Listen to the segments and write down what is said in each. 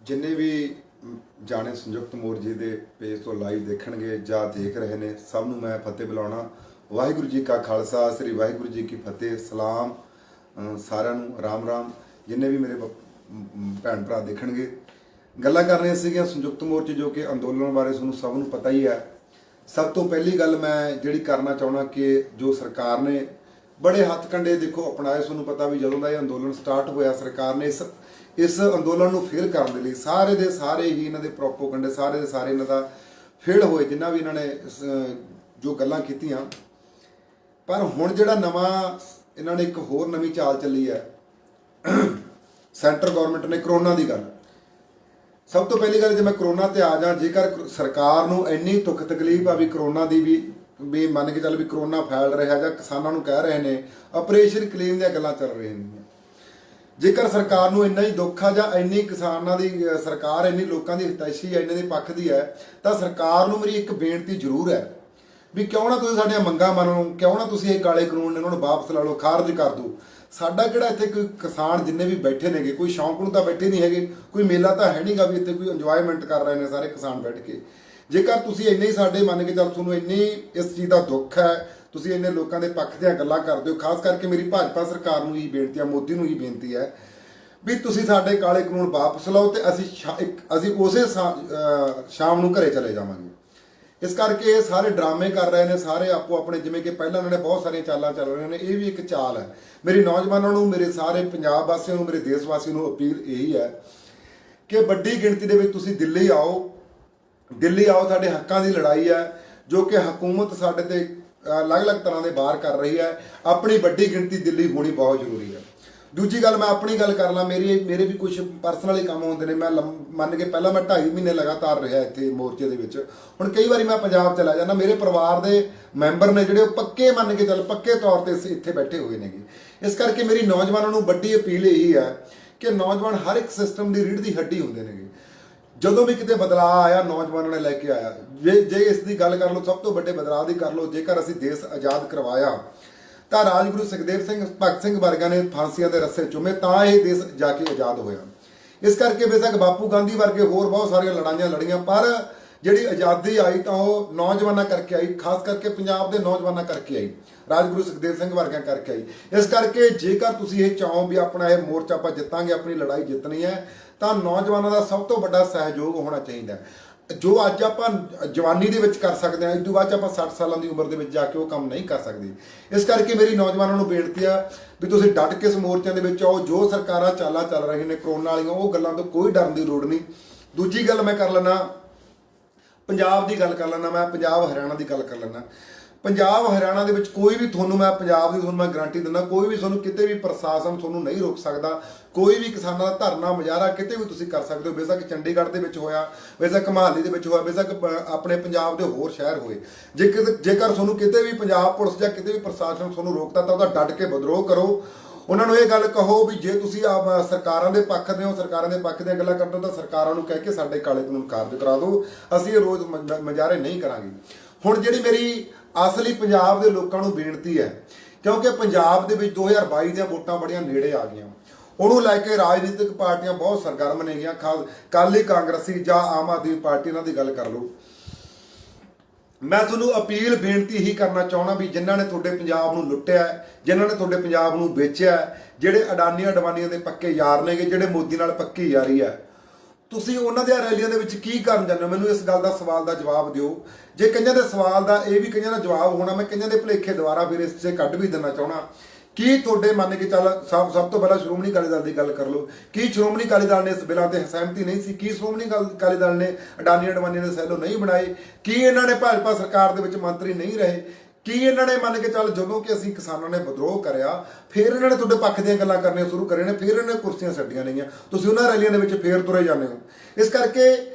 जिन्ने भी जाने संयुक्त मोर्चे के पेज तो लाइव देखणगे ਜਾਂ देख रहे हैं सब ਨੂੰ मैं फतेह बुलाना। वाहिगुरू जी का खालसा श्री वाहिगुरू जी की फतेह। सलाम साਰਿਆਂ ਨੂੰ राम राम। जिन्ने भी मेरे भैन भरा देखणगे गल्लां कर रहे ਸੀਗੀਆਂ संयुक्त मोर्चे जो कि अंदोलन बारे ਤੁਹਾਨੂੰ सब ਨੂੰ पता ही है। सब तो पहली गल मैं ਜਿਹੜੀ करना चाहना कि जो सरकार ने बड़े हथ कंडे देखो अपनाए। ਤੁਹਾਨੂੰ पता भी ਜਦੋਂ ਦਾ ਇਹ ਅੰਦੋਲਨ ਸਟਾਰਟ ਹੋਇਆ ਸਰਕਾਰ ਨੇ इस अंदोलन ਨੂੰ फेल करने के लिए सारे ਦੇ ਸਾਰੇ ਹੀ ਇਹਨਾਂ ਦੇ ਪ੍ਰੋਪੋਗੰਡੇ ਸਾਰੇ ਦੇ ਸਾਰੇ ਇਹਨਾਂ ਦਾ ਫੇਲ ਹੋਏ ਜਿੰਨਾ ਵੀ ਇਹਨਾਂ ਨੇ ਜੋ ਗੱਲਾਂ ਕੀਤੀਆਂ। पर हुण जिहड़ा नवां ਇਹਨਾਂ ਨੇ एक होर नवीं चाल ਚੱਲੀ है सेंटर गौरमेंट ने करोना की गल। सब तो पहली गल जे मैं करोना ते आ जा, जेकर सरकार नूं इन्नी दुख तकलीफ आ भी करोना की भी मन के चल भी करोना फैल रहा है, किसानों नूं कह रहे हैं ऑपरेशन क्लीन दी गल्लां चल रही हैं। जेकर सरकार नूं इन्ना ही दुख आ जां इन्नी किसानां दी सरकार इन्नी लोकां दी हितैषी है इन्हां दे पक्ष दी है, तां सरकार नूं मेरी एक बेनती जरूर है भी क्यों ना तुसीं साडीआं मंगां मनो, क्यों ना तुसीं ये काले कानून इन्हां नूं वापस ला लो, खारज कर दो। साडा किहड़ा इत्थे कोई किसान जिन्ने भी बैठे नेगे कोई शौक नूं तां बैठे नहीं हैगे, कोई मेला तां है नहीं गा भी इत्थे कोई इंजॉयमेंट कर रहे हैं सारे किसान बैठ के। जेकर तुसीं इन्ने ही साडे मन के चल तुहानूं इन्नी इस चीज़ का दुख है, तुसीं इन्ने लोकां दे पक्ष दीआं गल्लां करदे हो, खास करके मेरी भाजपा सरकार नूं ही बेनती है, मोदी नूं ही बेनती है भी तुसीं साडे काले कानून वापस लाओ तो असीं उसे शाम नूं घरे चले जावांगे। इस करके ये सारे ड्रामे कर रहे हैं सारे आपो अपने, जिवें कि पहलां इन्होंने बहुत सारियां चालां चल रही हैं, ये भी एक चाल है। मेरी नौजवानों नूं, मेरे सारे पंजाब वासियों नूं, मेरे देश वासियों नूं अपील यही है कि वड्डी गिणती दे विच तुसीं दिल्ली आओ, साडे हक्कां दी लड़ाई है जो कि हुकूमत साडे ते अलग अलग तरह के बाहर कर रही है। अपनी वड्डी गिणती दिल्ली होनी बहुत जरूरी है। दूजी गल मैं अपनी गल कर ला, मेरे भी कुछ परसनली काम होंदे ने। मैं मन के पहला मैं 2.5 महीने लगातार रहा इत्थे मोर्चे दे विच। हुण कई बारी मैं पंजाब चला जाना, मेरे परिवार के मैंबर ने जिहड़े पक्के मन के चल पक्के तौर पर इत्थे बैठे हुए नेगे। इस करके मेरी नौजवानों नूं वड्डी अपील यही है कि नौजवान हर एक सिस्टम की रीढ़ की हड्डी होंदे नेगे। ਜਦੋਂ भी किते बदलाव आया नौजवानों ने लैके आया। जे इसकी गल कर लो, सब तो बड़े बदलाव की कर लो, जेकर असीं देश आज़ाद करवाया तो राजगुरु सुखदेव सिंह भगत सिंह वर्गिਆਂ ने फांसियां के रस्से चुमे तो यह देश जाके आज़ाद होया। इस करके बेशक बापू गांधी वर्गे होर बहुत सारिया लड़ाइयां लड़ियां, पर जिहड़ी आज़ादी आई तो वह नौजवानों करके आई, खास करके पंजाब के नौजवानों करके आई, राजगुरु सुखदेव सिंह वर्गिਆਂ करके आई। इस करके जेकर तुसीं ये चाहो भी अपना यह मोर्चा आपां जितांगे, अपनी लड़ाई जितनी है, तो नौजवानों का सब तो बड़ा सहयोग होना चाहिए। जो अज आप जवानी दे विच कर सकते हैं, इस तो बाद आप 60 सालों की उम्र के जाके वो काम नहीं कर सकते। इस करके मेरी नौजवानों को बेनती है भी तुसीं डट के इस मोर्चों के विच आओ। जो सरकारां चालां चल रही ने करोना वालियां, वो गल्लां तो कोई डरन की लोड़ नहीं। दूजी गल मैं कर लैना पंजाब की गल कर लैना, मैं पंजाब हरियाणा की गल कर लैना। पंजाब हरियाणा के कोई भी थोनों मैं पंजाब की मैं गारंटी दिंदा, कोई भी थोनों किते भी प्रशासन थोनों नहीं रोक सकता। कोई भी किसानों का धरना मुजाहरा किते भी तुसीं कर सकते हो, बेशक चंडीगढ़ के विच होया, बेशक मोहाली के विच होया, बेशक अपने पंजाब के होर शहर होए। जेकर थोनों किते भी पंजाब पुलिस या किते भी प्रशासन थोनों रोकता तो वह डट के विद्रोह करो। उन्होंने ये गल कहो भी जे तुसीं आप सरकारां दे पक्ष दे हो, सरकारां दे पक्ष दी गल्लां करदे हो, तो सरकारां नूं कह के साडे काले कानून कारज करा दो, असीं ये रोज़ मुजाहरे नहीं करांगे। हुण जिहड़ी मेरी असली पंजाब के लोगों को बेनती है, क्योंकि पंजाब के 2022 दी वोटां बड़ियां नेड़े आ गई, उन्होंने लैके राजनीतिक पार्टियां बहुत सरगर्म ने गईयां। काली कांग्रेसी या आम आदमी पार्टी इन्हां दी गल कर लो। मैं तुहानूं अपील बेनती ही करना चाहना भी जिन्हां ने तुहाडे पंजाब नूं लुट्टिया, जिन्हां ने तुहाडे पंजाब नूं बेचिया, जिहड़े अडानियां अडवानियां दे पक्के यार नेगे, जिहड़े मोदी नाल पक्की यारी है, तुसीं उन्हां दे रैलियां दे विच की करन जांदे हो? मैनूं इस गल दा सवाल दा जवाब दिओ। जे कईयां दे सवाल दा ये भी कईयां दा जवाब होना, मैं कईयां दे भुलेखे दुबारा फिर इस च कढ भी देना चाहना कि तुहाडे मन के चल सब तो पहला श्रोमणी अकाली दल की गल कर लो कि श्रोमणी अकाली दल ने इस बिलों से सहमति नहीं सी, कि श्रोमणी अकाली दल ने अडानी अडवानी ने सैलो नहीं बनाए, कि इन्होंने भाजपा सरकार के मंत्री नहीं रहे, कि इन्होंने मन के चल जो कि असीं किसानों ने विद्रोह कराया फिर इन्होंने तुहाडे पक्ष दीआं गल्लां करनियां शुरू करे ने, फिर इन्होंने कुर्सियां छड्डियां नहीं, तुसीं उन्हां रैलियां दे विच फिर तुरे जाने हो। इस करके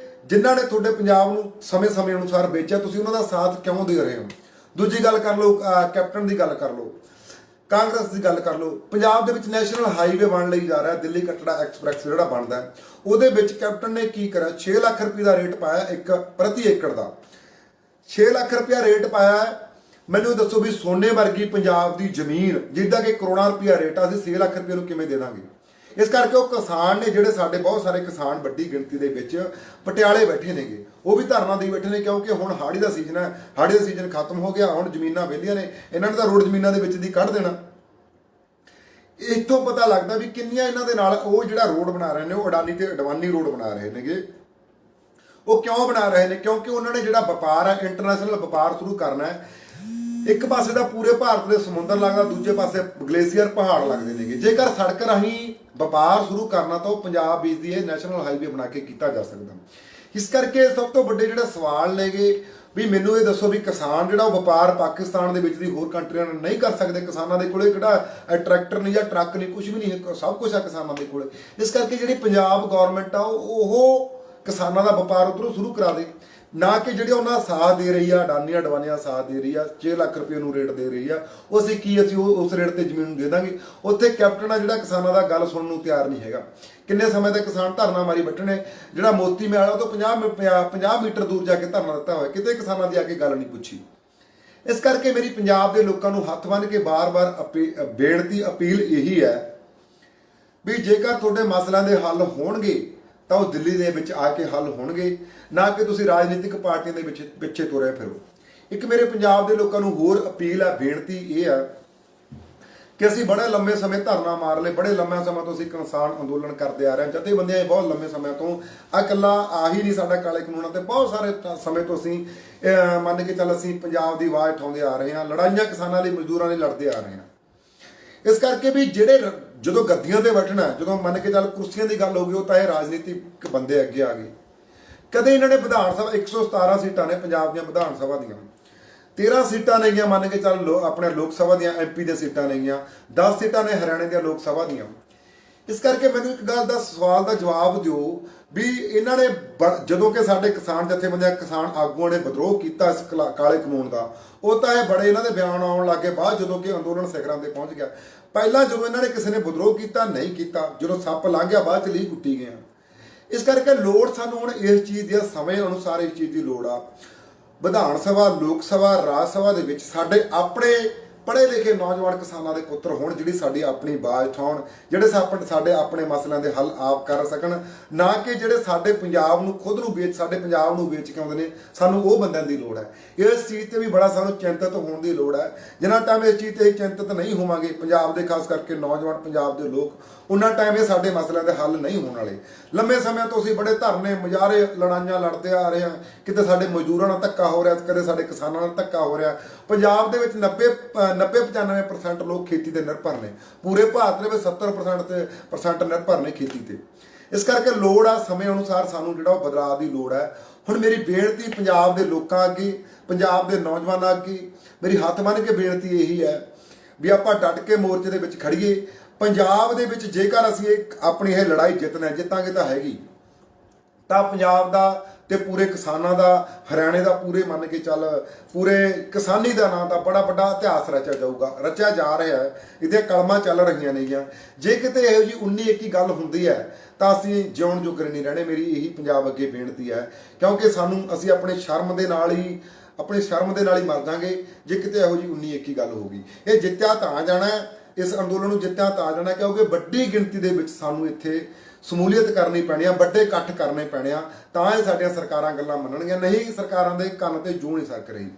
जिन्हां ने तुहाडे पंजाब नूं समय समय अनुसार बेचिया, तुसीं उन्हां दा साथ क्यों दे रहे हो? दूजी गल कर लो कैप्टन की गल कर लो, कांग्रेस की गल कर लो। पंजाब दे विच नैशनल हाईवे बन लई जा रहा है, दिल्ली कटड़ा एक्सप्रैस जिहड़ा बनदा है, उहदे विच कैप्टन ने की करा 6 लाख रुपये का रेट पाया एक प्रति एकड़ का, 6 लाख रुपया रेट पाया है। मैनूं दसो भी सोने वर्गी पंजाब की जमीन जिद्दां कि करोड़ां रुपया रेट आ, असीं 6 लाख रुपये नूं किवें दे दांगे? ਇਸ ਕਰਕੇ ਉਹ ਕਿਸਾਨ ਨੇ ਜਿਹੜੇ ਸਾਡੇ ਬਹੁਤ ਸਾਰੇ ਕਿਸਾਨ ਵੱਡੀ ਗਿਣਤੀ ਦੇ ਵਿੱਚ ਪਟਿਆਲੇ ਬੈਠੇ ਨੇਗੇ, ਉਹ ਵੀ ਧਰਨਾ ਦੇ ਬੈਠੇ ਨੇ, ਕਿਉਂਕਿ ਹੁਣ ਹਾੜੀ ਦਾ ਸੀਜ਼ਨ ਹੈ, ਹਾੜੀ ਦਾ ਸੀਜ਼ਨ ਖਤਮ ਹੋ ਗਿਆ, ਹੁਣ ਜ਼ਮੀਨਾਂ ਵਿਹਲੀਆਂ ਨੇ, ਇਹਨਾਂ ਨੇ ਤਾਂ ਰੋਡ ਜ਼ਮੀਨਾਂ ਦੇ ਵਿੱਚ ਦੀ ਕੱਢ ਦੇਣਾ। ਇੱਥੋਂ ਪਤਾ ਲੱਗਦਾ ਵੀ ਕਿੰਨੀਆਂ ਇਹਨਾਂ ਦੇ ਨਾਲ ਉਹ ਜਿਹੜਾ ਰੋਡ ਬਣਾ ਰਹੇ ਨੇ, ਉਹ ਅਡਾਨੀ ਤੇ ਅਡਵਾਨੀ ਰੋਡ ਬਣਾ ਰਹੇ ਨੇਗੇ। ਉਹ ਕਿਉਂ ਬਣਾ ਰਹੇ ਨੇ? ਕਿਉਂਕਿ ਉਹਨਾਂ ਨੇ ਜਿਹੜਾ ਵਪਾਰ ਹੈ, ਇੰਟਰਨੈਸ਼ਨਲ ਵਪਾਰ ਸ਼ੁਰੂ ਕਰਨਾ ਹੈ। ਇੱਕ ਪਾਸੇ ਦਾ ਪੂਰੇ ਭਾਰਤ ਦੇ ਸਮੁੰਦਰ ਲੱਗਦਾ, ਦੂਜੇ ਪਾਸੇ ਗਲੇਸ਼ੀਅਰ ਪਹਾੜ ਲੱਗਦੇ ਨੇਗੇ। ਜੇਕਰ ਸੜਕ ਰਾਹੀਂ ਵਪਾਰ ਸ਼ੁਰੂ ਕਰਨਾ ਤਾਂ ਉਹ ਪੰਜਾਬ ਵਿੱਚ ਦੀ ਇਹ ਨੈਸ਼ਨਲ ਹਾਈਵੇ ਬਣਾ ਕੇ ਕੀਤਾ ਜਾ ਸਕਦਾ। ਇਸ ਕਰਕੇ ਸਭ ਤੋਂ ਵੱਡੇ ਜਿਹੜੇ ਸਵਾਲ ਨੇਗੇ ਵੀ ਮੈਨੂੰ ਇਹ ਦੱਸੋ ਵੀ ਕਿਸਾਨ ਜਿਹੜਾ ਉਹ ਵਪਾਰ ਪਾਕਿਸਤਾਨ ਦੇ ਵਿੱਚ ਦੀ ਹੋਰ ਕੰਟਰੀਆਂ ਨਾਲ ਨਹੀਂ ਕਰ ਸਕਦੇ। ਕਿਸਾਨਾਂ ਦੇ ਕੋਲੇ ਕਿਹੜਾ ਟਰੈਕਟਰ ਨਹੀਂ ਜਾਂ ਟਰੱਕ ਨਹੀਂ, ਕੁਝ ਵੀ ਨਹੀਂ ਹੈ, ਸਭ ਕੁਝ ਆ ਕਿਸਾਨਾਂ ਦੇ ਕੋਲੇ। ਇਸ ਕਰਕੇ ਜਿਹੜੀ ਪੰਜਾਬ ਗੌਰਮੈਂਟ ਆ ਉਹ ਕਿਸਾਨਾਂ ਦਾ ਵਪਾਰ ਉੱਧਰੋਂ ਸ਼ੁਰੂ ਕਰਾ ਦੇ, ਨਾ ਕਿ ਜਿਹੜੇ ਉਹਨਾਂ ਸਾਥ ਦੇ ਰਹੀ ਆ, ਅਡਾਨੀਆਂ ਅਡਵਾਨੀਆਂ ਸਾਥ ਦੇ ਰਹੀ ਆ, 6 ਲੱਖ ਰੁਪਏ ਨੂੰ ਰੇਟ ਦੇ ਰਹੀ ਆ, ਉਹ ਅਸੀਂ ਉਸ ਰੇਟ ਤੇ ਜ਼ਮੀਨ ਦੇ ਦਾਂਗੇ। ਉੱਥੇ ਕੈਪਟਨ ਆ ਜਿਹੜਾ ਕਿਸਾਨਾਂ ਦਾ ਗੱਲ ਸੁਣਨ ਨੂੰ ਤਿਆਰ ਨਹੀਂ ਹੈਗਾ। ਕਿੰਨੇ ਸਮੇਂ ਤੱਕ ਕਿਸਾਨ ਧਰਨਾ ਮਾਰੀ ਬੈਠਣੇ। ਜਿਹੜਾ ਮੋਤੀ ਮਹਿਲ ਉਹ ਤੋਂ 50 ਮੀਟਰ ਦੂਰ ਜਾ ਕੇ ਧਰਨਾ ਦਿੱਤਾ ਹੋਇਆ, ਕਿਤੇ ਕਿਸਾਨਾਂ ਦੀ ਆ ਕੇ ਗੱਲ ਨਹੀਂ ਪੁੱਛੀ। ਇਸ ਕਰਕੇ ਮੇਰੀ ਪੰਜਾਬ ਦੇ ਲੋਕਾਂ ਨੂੰ ਹੱਥ ਬੰਨ੍ਹ ਕੇ ਬਾਰ-ਬਾਰ ਬੇਨਤੀ ਅਪੀਲ ਇਹੀ ਹੈ ਵੀ ਜੇਕਰ ਤੁਹਾਡੇ ਮਸਲਿਆਂ ਦੇ ਹੱਲ ਹੋਣਗੇ ਤਾਂ ਉਹ ਦਿੱਲੀ ਦੇ ਵਿੱਚ ਆ ਕੇ ਹੱਲ ਹੋਣਗੇ, ਨਾ ਕਿ ਤੁਸੀਂ ਰਾਜਨੀਤਿਕ ਪਾਰਟੀਆਂ ਦੇ ਵਿੱਚ ਪਿੱਛੇ ਤੁਰੇ ਫਿਰੋ। ਇੱਕ ਮੇਰੇ ਪੰਜਾਬ ਦੇ ਲੋਕਾਂ ਨੂੰ ਹੋਰ ਅਪੀਲ ਹੈ, ਬੇਨਤੀ ਇਹ ਹੈ ਕਿ ਅਸੀਂ ਬੜੇ ਲੰਮੇ ਸਮੇਂ ਧਰਨਾ ਮਾਰ ਲਏ, ਬੜੇ ਲੰਮੇ ਸਮੇਂ ਤੋਂ ਅਸੀਂ ਕਿਸਾਨ ਅੰਦੋਲਨ ਕਰਦੇ ਆ ਰਹੇ ਹਾਂ। ਜਥੇਬੰਦੀਆਂ ਬਹੁਤ ਲੰਮੇ ਸਮੇਂ ਤੋਂ ਇਕੱਲਾ ਆਹੀ ਨਹੀਂ ਸਾਡਾ ਕਾਲੇ ਕਾਨੂੰਨਾਂ ਤੇ ਬਹੁਤ ਸਾਰੇ ਸਮੇਂ ਤੋਂ ਅਸੀਂ ਮੰਨ ਕੇ ਚੱਲ ਅਸੀਂ ਪੰਜਾਬ ਦੀ ਆਵਾਜ਼ ਉਠਾਉਂਦੇ ਆ ਰਹੇ ਹਾਂ, ਲੜਾਈਆਂ ਕਿਸਾਨਾਂ ਲਈ ਮਜ਼ਦੂਰਾਂ ਲਈ ਲੜਦੇ ਆ ਰਹੇ ਹਾਂ। ਇਸ ਕਰਕੇ ਵੀ ਜਿਹੜੇ ਜਦੋਂ ਗੱਦੀਆਂ ਤੇ ਬੈਠਣਾ, ਜਦੋਂ ਮੰਨ ਕੇ ਚੱਲ ਕੁਰਸੀਆਂ ਦੀ ਗੱਲ ਹੋ ਗਈ, ਉਹ ਤਾਂ ਇਹ ਰਾਜਨੀਤਿਕ ਬੰਦੇ ਅੱਗੇ ਆ ਗਏ। ਕਦੇ ਇਹਨਾਂ ਨੇ ਵਿਧਾਨ ਸਭਾ 117 ਸੀਟਾਂ ਨੇ ਪੰਜਾਬ ਦੀਆਂ ਵਿਧਾਨ ਸਭਾ ਦੀਆਂ, 13 ਸੀਟਾਂ ਨੇਗੀਆਂ ਮੰਨ ਕੇ ਚੱਲ ਆਪਣੇ ਲੋਕ ਸਭਾ ਦੀਆਂ MP ਦੀਆਂ ਸੀਟਾਂ ਨੇਗੀਆਂ, 10 ਸੀਟਾਂ ਨੇ ਹਰਿਆਣੇ ਦੀਆਂ ਲੋਕ ਸਭਾ ਦੀਆਂ। ਇਸ ਕਰਕੇ ਮੈਨੂੰ ਇੱਕ ਗੱਲ ਦਾ ਸਵਾਲ ਦਾ ਜਵਾਬ ਦਿਓ ਵੀ ਇਹਨਾਂ ਨੇ ਜਦੋਂ ਕਿ ਸਾਡੇ ਕਿਸਾਨ ਜਥੇਬੰਦੀਆਂ ਕਿਸਾਨ ਆਗੂਆਂ ਨੇ ਵਿਦਰੋਹ ਕੀਤਾ ਇਸ ਕਾਲੇ ਕਾਨੂੰਨ ਦਾ, ਉਹ ਤਾਂ ਇਹ ਬੜੇ ਇਹਨਾਂ ਦੇ ਬਿਆਨ ਆਉਣ ਲੱਗੇ ਬਾਅਦ ਜਦੋਂ ਕਿ ਅੰਦੋਲਨ ਸਿਖਰਾਂ ਤੇ ਪਹੁੰਚ ਗਿਆ। ਪਹਿਲਾਂ ਜਦੋਂ ਇਹਨਾਂ ਨੇ ਕਿਸੇ ਨੇ ਵਿਦਰੋਹ ਕੀਤਾ ਨਹੀਂ ਕੀਤਾ, ਜਦੋਂ ਸੱਪ ਲੰਘ ਗਿਆ ਬਾਅਦ ਚ ਲੀਹ ਕੁੱਟੀ ਗਿਆ। ਇਸ ਕਰਕੇ ਲੋੜ ਸਾਨੂੰ ਹੁਣ ਇਸ ਚੀਜ਼ ਦੇ ਸਮੇਂ ਅਨੁਸਾਰ ਇਸ ਚੀਜ਼ ਦੀ ਲੋੜ ਆ। ਵਿਧਾਨ ਸਭਾ, ਲੋਕ ਸਭਾ, ਰਾਜ ਸਭਾ ਦੇ ਵਿੱਚ ਸਾਡੇ ਆਪਣੇ ਪੜ੍ਹੇ ਲਿਖੇ ਨੌਜਵਾਨ ਕਿਸਾਨਾਂ ਦੇ ਪੁੱਤਰ ਹੋਣ, ਜਿਹੜੀ ਸਾਡੀ ਆਪਣੀ ਆਵਾਜ਼ ਉਠਾਉਣ, ਜਿਹੜੇ ਸਾਡੇ ਆਪਣੇ ਮਸਲਿਆਂ ਦੇ ਹੱਲ ਆਪ ਕਰ ਸਕਣ, ਨਾ ਕਿ ਜਿਹੜੇ ਸਾਡੇ ਪੰਜਾਬ ਨੂੰ ਖੁਦ ਨੂੰ ਸਾਡੇ ਪੰਜਾਬ ਨੂੰ ਵੇਚ ਕੇ ਆਉਂਦੇ ਨੇ। ਸਾਨੂੰ ਉਹ ਬੰਦਿਆਂ ਦੀ ਲੋੜ ਹੈ। ਇਸ ਚੀਜ਼ ਤੇ ਵੀ ਬੜਾ ਸਾਨੂੰ ਚਿੰਤਤ ਹੋਣ ਦੀ ਲੋੜ ਹੈ। ਜਿੰਨਾ ਟਾਈਮ ਇਸ ਚੀਜ਼ ਤੇ ਚਿੰਤਤ ਨਹੀਂ ਹੋਵਾਂਗੇ ਪੰਜਾਬ ਦੇ, ਖਾਸ ਕਰਕੇ ਨੌਜਵਾਨ ਪੰਜਾਬ ਦੇ ਲੋਕ, ਉਹਨਾਂ ਟਾਈਮ ਇਹ ਸਾਡੇ ਮਸਲਿਆਂ ਦੇ ਹੱਲ ਨਹੀਂ ਹੋਣ ਵਾਲੇ। ਲੰਮੇ ਸਮੇਂ ਤੋਂ ਅਸੀਂ ਬੜੇ ਧਰਨੇ ਮੁਜ਼ਾਹਰੇ ਲੜਾਈਆਂ ਲੜਦੇ ਆ ਰਹੇ ਹਾਂ। ਕਿਤੇ ਸਾਡੇ ਮਜ਼ਦੂਰਾਂ ਨਾਲ ਧੱਕਾ ਹੋ ਰਿਹਾ, ਕਦੇ ਸਾਡੇ ਕਿਸਾਨਾਂ ਨਾਲ ਧੱਕਾ ਹੋ ਰਿਹਾ। ਪੰਜਾਬ ਦੇ ਵਿੱਚ 90-95% ਲੋਕ ਖੇਤੀ ਤੇ ਨਿਰਭਰ ਨੇ। ਪੂਰੇ ਭਾਰਤ ਦੇ ਵਿੱਚ 70% ਨਿਰਭਰ ਨੇ ਖੇਤੀ ਤੇ। ਇਸ ਕਰਕੇ ਲੋੜ ਆ ਸਮੇਂ ਅਨੁਸਾਰ ਸਾਨੂੰ ਜਿਹੜਾ ਉਹ ਬਦਲਾਅ ਦੀ ਲੋੜ ਹੈ। ਹੁਣ ਮੇਰੀ ਬੇਨਤੀ ਪੰਜਾਬ ਦੇ ਲੋਕਾਂ ਅੱਗੇ, ਪੰਜਾਬ ਦੇ ਨੌਜਵਾਨਾਂ ਅੱਗੇ ਮੇਰੀ ਹੱਥ ਬੰਨ੍ਹ ਕੇ ਬੇਨਤੀ ਇਹੀ ਹੈ ਵੀ ਆਪਾਂ ਡਟ ਕੇ ਮੋਰਚੇ ਦੇ ਵਿੱਚ ਖੜੀਏ। ਪੰਜਾਬ ਦੇ ਵਿੱਚ ਜੇਕਰ ਅਸੀਂ ਆਪਣੀ ਇਹ ਲੜਾਈ ਜਿੱਤਾਂਗੇ ਤਾਂ ਹੈਗੀ, ਤਾਂ ਪੰਜਾਬ ਦਾ ਤੇ ਪੂਰੇ ਕਿਸਾਨਾਂ ਦਾ, ਹਰਿਆਣੇ ਦਾ ਪੂਰੇ ਮੰਨ ਕੇ ਚੱਲ ਪੂਰੇ ਕਿਸਾਨੀ ਦਾ ਨਾਂ ਦਾ ਬੜਾ ਵੱਡਾ ਇਤਿਹਾਸ ਰਚਿਆ ਜਾ ਰਿਹਾ ਹੈ। ਇਹਦੇ ਕਲਮਾਂ ਚੱਲ ਰਹੀਆਂ ਨੇਗੀਆਂ। ਜੇ ਕਿਤੇ ਇਹੋ ਜਿਹੀ 19-21 ਗੱਲ ਹੁੰਦੀ ਹੈ ਤਾਂ ਅਸੀਂ ਜਿਉਣ ਜੋਗਰੇ ਨਹੀਂ ਰਹਿਣੇ। ਮੇਰੀ ਇਹੀ ਪੰਜਾਬ ਅੱਗੇ ਬੇਨਤੀ ਹੈ, ਕਿਉਂਕਿ ਅਸੀਂ ਆਪਣੇ ਸ਼ਰਮ ਦੇ ਨਾਲ ਹੀ ਮਰ ਜਾਵਾਂਗੇ ਜੇ ਕਿਤੇ ਇਹੋ ਜਿਹੀ 19-21 ਗੱਲ ਹੋਊਗੀ। ਇਹ ਜਿੱਤਿਆ ਤਾਂ ਜਾਣਾ, ਇਸ ਅੰਦੋਲਨ ਨੂੰ ਜਿੱਤਿਆ ਤਾਂ ਜਾਣਾ ਕਿਉਂਕਿ ਵੱਡੀ ਗਿਣਤੀ ਦੇ ਵਿੱਚ ਸਾਨੂੰ ਇੱਥੇ ਸਮੂਲੀਅਤ ਕਰਨੀ ਪੈਣੀ ਆ, ਵੱਡੇ ਇਕੱਠ ਕਰਨੇ ਪੈਣੇ ਆ, ਤਾਂ ਇਹ ਸਾਡੀਆਂ ਸਰਕਾਰਾਂ ਗੱਲਾਂ ਮੰਨਣਗੀਆਂ। ਨਹੀਂ ਸਰਕਾਰਾਂ ਦੇ ਕੰਨ ਤੇ ਜੂੰ ਨਹੀਂ ਸਰਕ ਰਹੀ।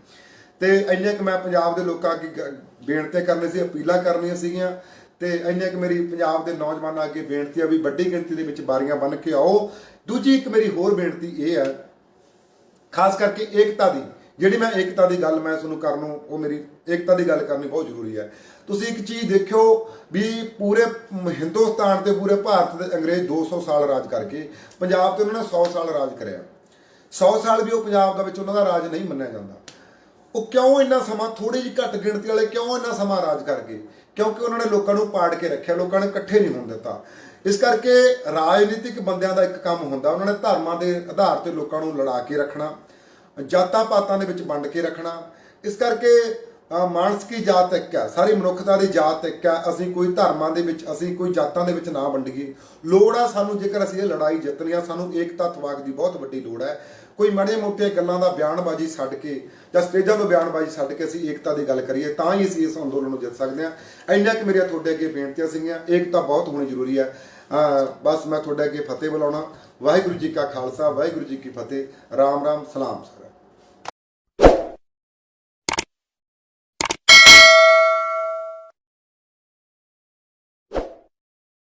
ਤੇ ਇੰਨੇ ਕੁ ਮੈਂ ਪੰਜਾਬ ਦੇ ਲੋਕਾਂ ਅੱਗੇ ਬੇਨਤੀ ਕਰਨੀ ਸੀ, ਅਪੀਲਾਂ ਕਰਨੀਆਂ ਸੀਗੀਆਂ। ਤੇ ਇੰਨੇ ਕੁ ਮੇਰੀ ਪੰਜਾਬ ਦੇ ਨੌਜਵਾਨਾਂ ਅੱਗੇ ਬੇਨਤੀ ਆ ਵੀ ਵੱਡੀ ਗਿਣਤੀ ਦੇ ਵਿੱਚ ਬਾਰੀਆਂ ਬੰਨ ਕੇ ਆਓ। ਦੂਜੀ ਇੱਕ ਮੇਰੀ ਹੋਰ ਬੇਨਤੀ ਇਹ ਹੈ, ਖਾਸ ਕਰਕੇ ਏਕਤਾ ਦੀ, ਜਿਹੜੀ ਮੈਂ ਏਕਤਾ ਦੀ ਗੱਲ ਮੈਂ ਤੁਹਾਨੂੰ ਕਰਨੋਂ, ਉਹ ਮੇਰੀ ਏਕਤਾ ਦੀ ਗੱਲ ਕਰਨੀ ਬਹੁਤ ਜ਼ਰੂਰੀ ਹੈ। ਤੁਸੀਂ ਇੱਕ ਚੀਜ਼ ਦੇਖਿਓ ਵੀ ਪੂਰੇ ਹਿੰਦੁਸਤਾਨ ਤੇ ਪੂਰੇ ਭਾਰਤ ਦੇ ਅੰਗਰੇਜ਼ 200 ਸਾਲ ਰਾਜ ਕਰਕੇ ਪੰਜਾਬ ਤੇ ਉਹਨਾਂ ਨੇ 100 ਸਾਲ ਰਾਜ ਕਰਿਆ। 100 ਸਾਲ ਵੀ ਉਹ ਪੰਜਾਬ ਦੇ ਵਿੱਚ ਉਹਨਾਂ ਦਾ ਰਾਜ ਨਹੀਂ ਮੰਨਿਆ ਜਾਂਦਾ। ਉਹ ਕਿਉਂ ਇੰਨਾ ਸਮਾਂ, ਥੋੜੀ ਜਿਹੀ ਘੱਟ ਗਿਣਤੀ ਵਾਲੇ ਕਿਉਂ ਇੰਨਾ ਸਮਾਂ ਰਾਜ ਕਰ ਗਏ? ਕਿਉਂਕਿ ਉਹਨਾਂ ਨੇ ਲੋਕਾਂ ਨੂੰ ਪਾੜ ਕੇ ਰੱਖਿਆ, ਲੋਕਾਂ ਨੇ ਇਕੱਠੇ ਨਹੀਂ ਹੋਣ ਦਿੱਤਾ। ਇਸ ਕਰਕੇ ਰਾਜਨੀਤਿਕ ਬੰਦਿਆਂ ਦਾ ਇੱਕ ਕੰਮ ਹੁੰਦਾ, ਉਹਨਾਂ ਨੇ ਧਰਮਾਂ ਦੇ ਆਧਾਰ ਤੇ ਲੋਕਾਂ ਨੂੰ ਲੜਾ ਕੇ ਰੱਖਣਾ, ਜਾਤਾਂ ਪਾਤਾਂ ਦੇ ਵਿੱਚ ਵੰਡ ਕੇ ਰੱਖਣਾ। ਇਸ ਕਰਕੇ ਮਾਨਸ ਕੀ ਜਾਤ ਇੱਕ ਹੈ, ਸਾਰੀ ਮਨੁੱਖਤਾ ਦੀ ਜਾਤ ਇੱਕ ਹੈ। ਅਸੀਂ ਕੋਈ ਧਰਮਾਂ ਦੇ ਵਿੱਚ, ਅਸੀਂ ਕੋਈ ਜਾਤਾਂ ਦੇ ਵਿੱਚ ਨਾ ਵੰਡੀਏ। ਲੋੜ ਆ ਸਾਨੂੰ, ਜੇਕਰ ਅਸੀਂ ਇਹ ਲੜਾਈ ਜਿੱਤਣੀ ਆ, ਸਾਨੂੰ ਏਕਤਾ ਤਵਾਕ ਦੀ ਬਹੁਤ ਵੱਡੀ ਲੋੜ ਹੈ। ਕੋਈ ਮਾੜੇ ਮੋਟੇ ਗੱਲਾਂ ਦਾ ਬਿਆਨਬਾਜ਼ੀ ਛੱਡ ਕੇ ਜਾਂ ਸਟੇਜਾਂ ਤੋਂ ਬਿਆਨਬਾਜ਼ੀ ਛੱਡ ਕੇ ਅਸੀਂ ਏਕਤਾ ਦੀ ਗੱਲ ਕਰੀਏ, ਤਾਂ ਹੀ ਅਸੀਂ ਇਸ ਅੰਦੋਲਨ ਨੂੰ ਜਿੱਤ ਸਕਦੇ ਹਾਂ। ਇੰਨਾ ਕਿ ਮੇਰੀਆਂ ਤੁਹਾਡੇ ਅੱਗੇ ਬੇਨਤੀਆਂ ਸੀਗੀਆਂ। ਏਕਤਾ ਬਹੁਤ ਹੋਣੀ ਜ਼ਰੂਰੀ ਹੈ। ਬਸ ਮੈਂ ਤੁਹਾਡੇ ਅੱਗੇ ਫਤਿਹ ਬੁਲਾਉਣਾ। ਵਾਹਿਗੁਰੂ ਜੀ ਕਾ ਖਾਲਸਾ, ਵਾਹਿਗੁਰੂ ਜੀ ਕੀ ਫਤਿਹ। ਰਾਮ ਰਾਮ, ਸਲਾਮ।